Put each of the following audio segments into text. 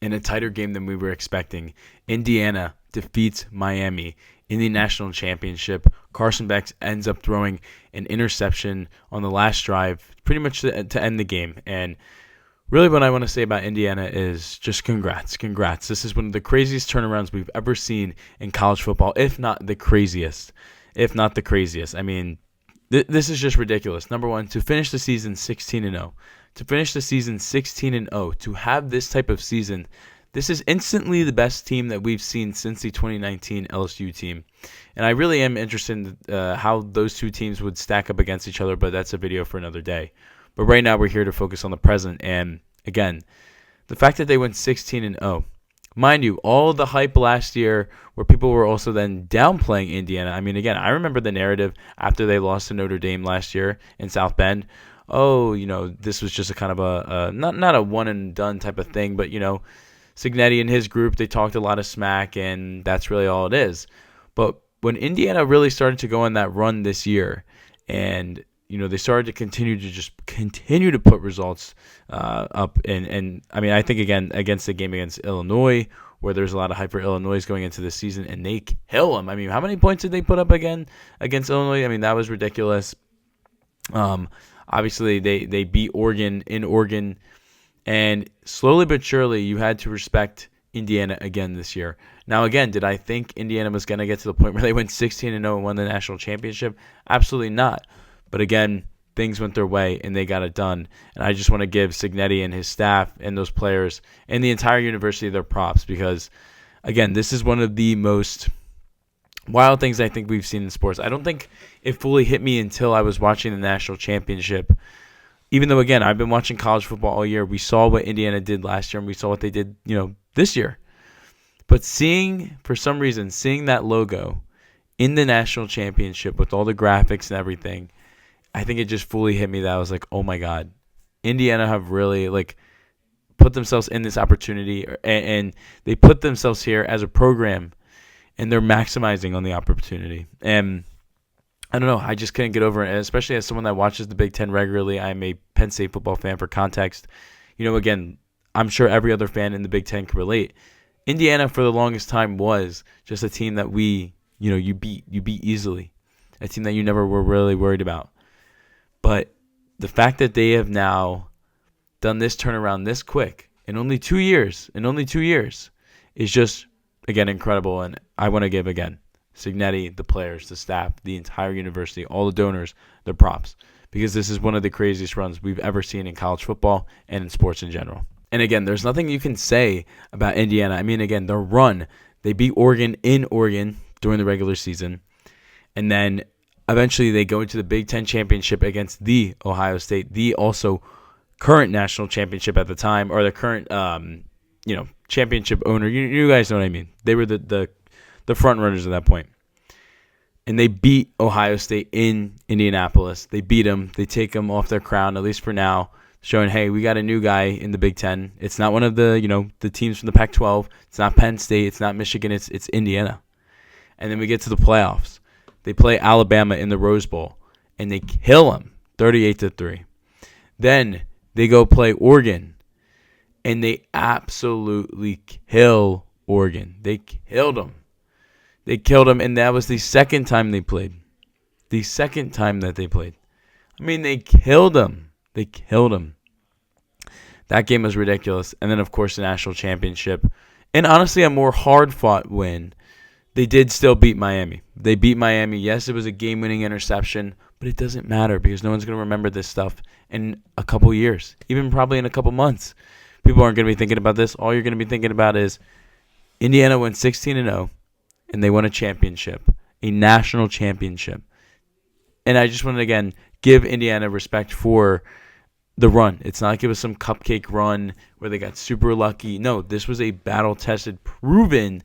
in a tighter game than we were expecting. Indiana defeats Miami in the national championship. Carson Beck ends up throwing an interception on the last drive, pretty much to end the game. And really what I want to say about Indiana is just congrats. Congrats. This is one of the craziest turnarounds we've ever seen in college football, if not the craziest. If not the craziest. I mean, this is just ridiculous. Number one, to finish the season 16-0. To finish the season 16-0, to have this type of season, this is instantly the best team that we've seen since the 2019 LSU team. And I really am interested in how those two teams would stack up against each other, but that's a video for another day. But right now we're here to focus on the present. And again, the fact that they went 16-0. Mind you, all the hype last year where people were also then downplaying Indiana. I mean, again, I remember the narrative after they lost to Notre Dame last year in South Bend. Oh, this was just a kind of a not a one and done type of thing, but Cignetti and his group, they talked a lot of smack, and that's really all it is. But when Indiana really started to go on that run this year, and they started to continue to put results up, and I mean, I think again against the game against Illinois, where there's a lot of hype for Illinois going into the season, and they kill them. I mean, how many points did they put up again against Illinois? I mean, that was ridiculous. Obviously, they beat Oregon in Oregon, and slowly but surely, you had to respect Indiana again this year. Now, again, did I think Indiana was going to get to the point where they went 16-0 and won the national championship? Absolutely not. But again, things went their way, and they got it done. And I just want to give Cignetti and his staff and those players and the entire university their props because, again, this is one of the most wild things I think we've seen in sports. I don't think it fully hit me until I was watching the national championship. Even though, again, I've been watching college football all year. We saw what Indiana did last year, and we saw what they did, this year. But for some reason, seeing that logo in the national championship with all the graphics and everything, I think it just fully hit me that I was like, oh my God, Indiana have really put themselves in this opportunity, and they put themselves here as a program, and they're maximizing on the opportunity. And I don't know, I just couldn't get over it, and especially as someone that watches the Big Ten regularly. I'm a Penn State football fan for context. Again, I'm sure every other fan in the Big Ten can relate. Indiana, for the longest time, was just a team that you beat easily, a team that you never were really worried about. But the fact that they have now done this turnaround this quick in only 2 years, is just, again, incredible. And I want to give, again, Cignetti, the players, the staff, the entire university, all the donors, their props. Because this is one of the craziest runs we've ever seen in college football and in sports in general. And again, there's nothing you can say about Indiana. I mean, again, their run, they beat Oregon in Oregon during the regular season. And then eventually they go into the Big Ten championship against the Ohio State, the also current national championship at the time, or the current, championship owner. You guys know what I mean. They were the front runners at that point. And they beat Ohio State in Indianapolis. They beat them. They take them off their crown, at least for now, showing, hey, we got a new guy in the Big Ten. It's not one of the, the teams from the Pac-12. It's not Penn State. It's not Michigan. It's Indiana. And then we get to the playoffs. They play Alabama in the Rose Bowl, and they kill them 38-3. Then they go play Oregon, and they absolutely kill Oregon. They killed them. And that was the second time they played. The second time that they played. I mean, they killed them. That game was ridiculous. And then, of course, the national championship. And honestly, a more hard-fought win. They did still beat Miami. They beat Miami. Yes, it was a game-winning interception, but it doesn't matter because no one's going to remember this stuff in a couple years, even probably in a couple months. People aren't going to be thinking about this. All you're going to be thinking about is Indiana went 16-0, and they won a championship, a national championship. And I just want to, again, give Indiana respect for the run. It's not like it was some cupcake run where they got super lucky. No, this was a battle-tested, proven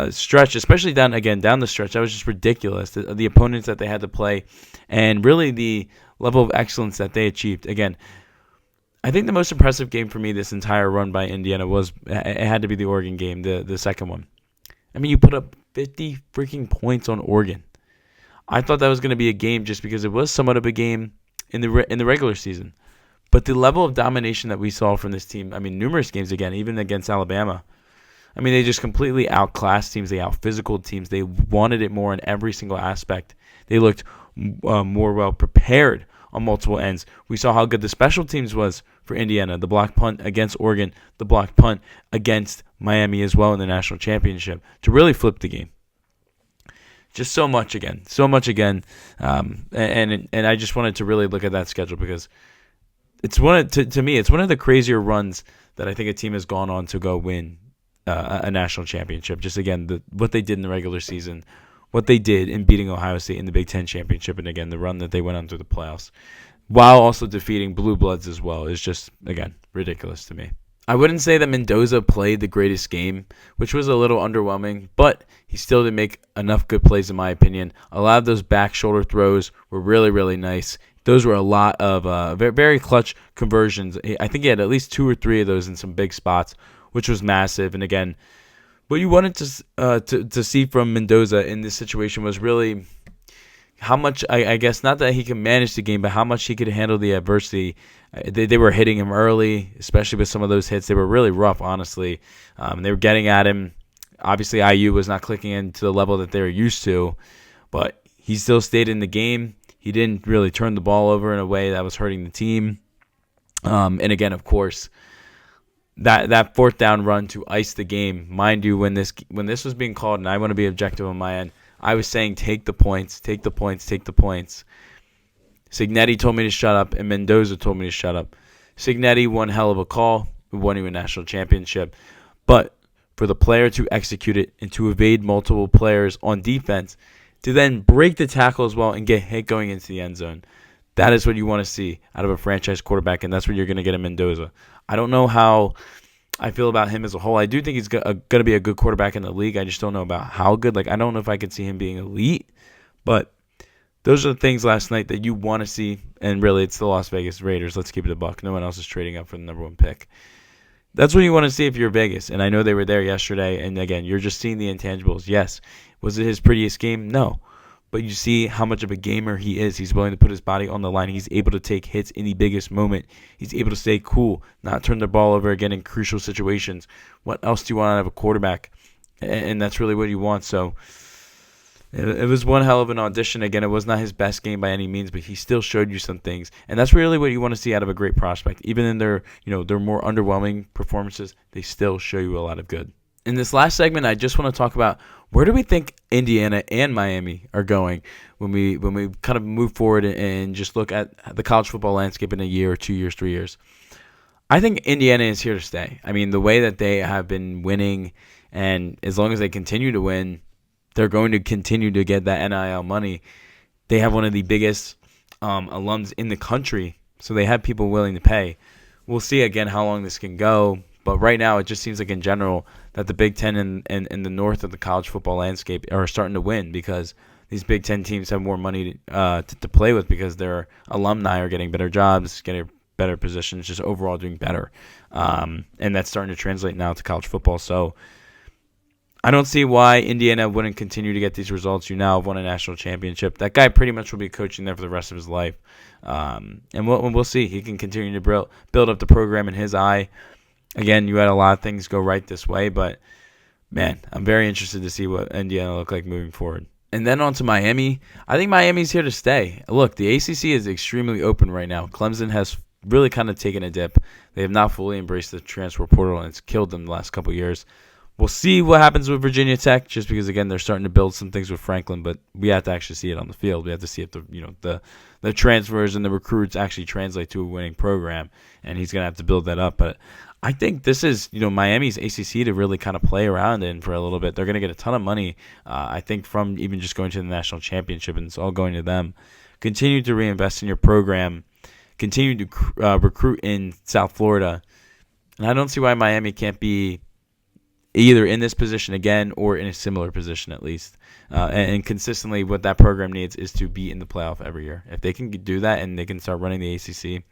stretch, especially down the stretch. That was just ridiculous. The opponents that they had to play, and really the level of excellence that they achieved. Again, I think the most impressive game for me this entire run by Indiana it had to be the Oregon game, the second one. I mean, you put up 50 freaking points on Oregon. I thought that was going to be a game just because it was somewhat of a game in the regular season. But the level of domination that we saw from this team, I mean, numerous games again, even against Alabama, I mean, they just completely outclassed teams. They out-physical teams. They wanted it more in every single aspect. They looked more well prepared on multiple ends. We saw how good the special teams was for Indiana. The block punt against Oregon, the block punt against Miami as well in the national championship to really flip the game. Just so much again. And I just wanted to really look at that schedule because it's to me, it's one of the crazier runs that I think a team has gone on to go win a national championship. Just again, what they did in the regular season, what they did in beating Ohio State in the Big Ten championship, and again, the run that they went on through the playoffs, while also defeating Blue Bloods as well, is just, again, ridiculous to me. I wouldn't say that Mendoza played the greatest game, which was a little underwhelming, but he still did make enough good plays in my opinion. A lot of those back shoulder throws were really, really nice. Those were a lot of very, very clutch conversions. I think he had at least 2 or 3 of those in some big spots, which was massive. And again, what you wanted to see from Mendoza in this situation was really how much, I guess, not that he can manage the game, but how much he could handle the adversity. They were hitting him early, especially with some of those hits. They were really rough, honestly. They were getting at him. Obviously, IU was not clicking in to the level that they were used to, but he still stayed in the game. He didn't really turn the ball over in a way that was hurting the team. And again, of course, that fourth down run to ice the game. Mind you, when this was being called, and I want to be objective on my end, I was saying take the points. Signetti told me to shut up, and Mendoza told me to shut up. Signetti, one hell of a call, won you a national championship. But for the player to execute it and to evade multiple players on defense, to then break the tackle as well and get hit going into the end zone, that is what you want to see out of a franchise quarterback, and that's what you're going to get in Mendoza. I don't know how I feel about him as a whole. I do think he's going to be a good quarterback in the league. I just don't know about how good. Like, I don't know if I could see him being elite, but those are the things last night that you want to see, and really it's the Las Vegas Raiders. Let's keep it a buck. No one else is trading up for the number 1 pick. That's what you want to see if you're Vegas, and I know they were there yesterday, and again, you're just seeing the intangibles. Yes, was it his prettiest game? No. But you see how much of a gamer he is. He's willing to put his body on the line. He's able to take hits in the biggest moment. He's able to stay cool, not turn the ball over again in crucial situations. What else do you want out of a quarterback? And that's really what you want. So it was one hell of an audition. Again, it was not his best game by any means, but he still showed you some things. And that's really what you want to see out of a great prospect. Even in their more underwhelming performances, they still show you a lot of good. In this last segment, I just want to talk about where do we think Indiana and Miami are going when we kind of move forward and just look at the college football landscape in a year, 2 years, 3 years. I think Indiana is here to stay. I mean, the way that they have been winning, and as long as they continue to win, they're going to continue to get that NIL money. They have one of the biggest alums in the country, so they have people willing to pay. We'll see, again, how long this can go. But right now, it just seems like in general that the Big Ten and the north of the college football landscape are starting to win because these Big Ten teams have more money to play with because their alumni are getting better jobs, getting better positions, just overall doing better. And that's starting to translate now to college football. So I don't see why Indiana wouldn't continue to get these results. You now have won a national championship. That guy pretty much will be coaching there for the rest of his life. And we'll see. He can continue to build up the program in his eye. Again, you had a lot of things go right this way, but, man, I'm very interested to see what Indiana look like moving forward. And then on to Miami. I think Miami's here to stay. Look, the ACC is extremely open right now. Clemson has really kind of taken a dip. They have not fully embraced the transfer portal, and it's killed them the last couple of years. We'll see what happens with Virginia Tech, just because, again, they're starting to build some things with Franklin, but we have to actually see it on the field. We have to see if the transfers and the recruits actually translate to a winning program, and he's going to have to build that up. But I think this is, Miami's ACC to really kind of play around in for a little bit. They're going to get a ton of money, I think, from even just going to the national championship, and it's all going to them. Continue to reinvest in your program. Continue to recruit in South Florida. And I don't see why Miami can't be either in this position again or in a similar position at least. And consistently what that program needs is to be in the playoff every year. If they can do that and they can start running the ACC,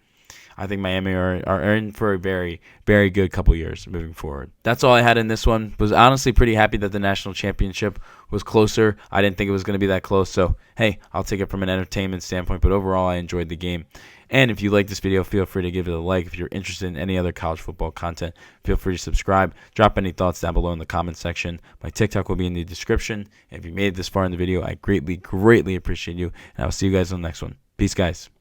I think Miami are in for a very, very good couple years moving forward. That's all I had in this one. Was honestly pretty happy that the national championship was closer. I didn't think it was going to be that close. So, hey, I'll take it from an entertainment standpoint. But overall, I enjoyed the game. And if you like this video, feel free to give it a like. If you're interested in any other college football content, feel free to subscribe. Drop any thoughts down below in the comment section. My TikTok will be in the description. And if you made it this far in the video, I greatly, greatly appreciate you. And I'll see you guys on the next one. Peace, guys.